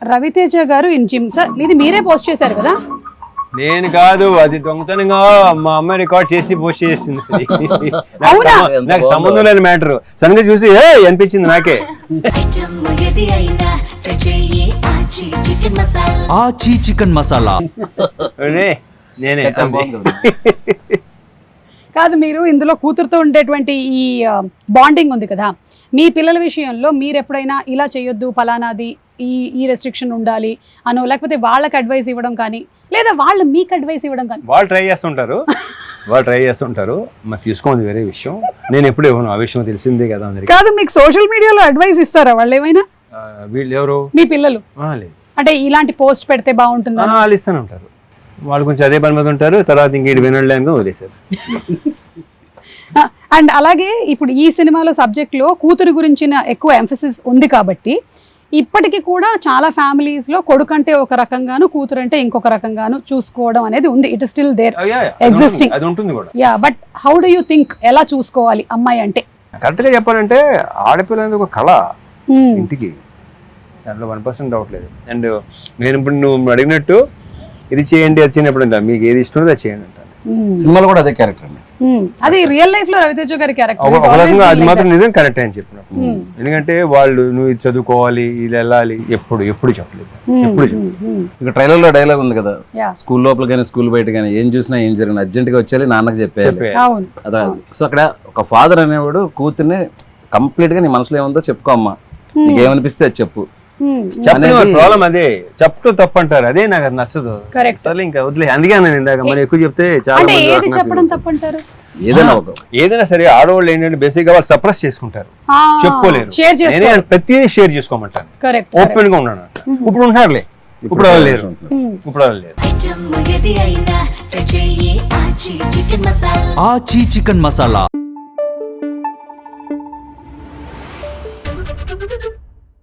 రవితేజ గారు in gym sir, ఇది మీరే పోస్ట్ చేశారు కదా? నేను కాదు, అది దొంగతనంగా మా అమ్మాయి రికార్డ్ చేసి పోస్ట్ చేసింది. నాకు సంబంధం లేని మ్యాటర్. సడన్ గా చూసి అనిపించింది నాకే. ఆచి చికెన్ మసాలా నేనే కాదు, మీరు ఇందులో కూతురుతో ఉండేటువంటి ఈ బాండింగ్ ఉంది కదా, మీ పిల్లల విషయంలో మీరు ఎప్పుడైనా ఇలా చేయొద్దు పలానాది ఈ రెస్ట్రిక్షన్ ఉండాలి అనో, లేకపోతే వాళ్ళకి అడ్వైస్ ఇవ్వడం కానీ, లేదా వాళ్ళు మీకు అడ్వైస్ ఇవ్వడం కానీ? వాళ్ళు ట్రై చేస్తుంటారు, మరి తీసుకోండి వేరే విషయం. నేను ఎప్పుడు ఇవ్వను, ఆ విషయం తెలిసిందే కదా అందరికి. కాదు, మీకు సోషల్ మీడియాలో అడ్వైస్ ఇస్తారా వాళ్ళు ఏమైనా? వీళ్ళు ఎవరు? మీ పిల్లలు. లేదు, అంటే ఇలాంటి పోస్ట్ పెడితే బాగుంటుంది వాళ్ళు ఇస్తూనే ఉంటారు. వాళ్ళు కొంచెం అదే పని మీద ఉంటారు, తర్వాత ఇంకేటి వినలేక వదిలేశారు. అండ్ అలాగే ఇప్పుడు ఈ సినిమాలో సబ్జెక్ట్లో కూతురు గురించిన ఎక్కువ ఎంఫసిస్ ఉంది కాబట్టి ఇప్పటికీ కూడా చాలా ఫ్యామిలీస్ లో కొడుకు అంటే ఒక రకంగాను, కూతురు అంటే ఇంకొక రకంగాను చూసుకోవడం అనేది ఉంది. It is still there existing. అది ఉంటుంది కూడా. Yeah, but how do you think ఎలా చూసుకోవాలి అమ్మాయి అంటే? కరెక్ట్ గా చెప్పాలంటే ఆడపిల్ల అనేది ఒక కళ ఇంటికి, దాంట్లో 1% డౌట్ లేదు. అండ్ నేను ఇప్పుడు నువ్వు అడిగినట్టు ఇది చేయండి అది చేయనప్పుడు మీకు ఏది ఇష్టం అది చేయండి అంటారు. సినిమాలో కూడా అదే క్యారెక్టర్ అండి. అది రియల్ లైఫ్ లో రవితేజ గారి క్యారెక్టర్. అది మాత్రం నిజం, కరెక్ట్ అని చెప్పినప్పుడు. ఎందుకంటే వాళ్ళు నువ్వు ఇది చదువుకోవాలి, ఇది వెళ్ళాలి, ఎప్పుడు చెప్పలేదు. ఇక ట్రైలర్ లో డైలాగ్ ఉంది కదా, స్కూల్ లోపల కానీ స్కూల్ బయట కానీ ఏం చూసినా ఏం జరిగిన అర్జెంట్ గా వచ్చేయాలి, నాన్నకి చెప్పేయాలి. అదే. సో అక్కడ ఒక ఫాదర్ అనేవాడు కూతుర్ని కంప్లీట్ గా నీ మనసులో ఏముందో చెప్పుకో అమ్మా, నీకేమనిపిస్తే అది చెప్పు. ప్రాబ్లం అదే, చెప్పు తప్పు అంటారు, అదే నాకు అది నచ్చదు. ఇంకా వదిలే, అందుకే నేను ఇందాక మరి ఎక్కువ చెప్తే చాలా చెప్పడం తప్పు అంటారు. ఏదైనా సరే ఆడవాళ్ళు ఏంటంటే బేసిక్ గా వాళ్ళు సప్రెస్ చేసుకుంటారు, చెప్పుకోలేరు. ప్రతిదీ షేర్ చేసుకోమంటారు, ఓపెన్ గా ఉన్నాను. ఇప్పుడు ఉంటున్నారులే, ఇప్పుడు వాళ్ళు లేరు. ఆచి చికెన్ మసాలా.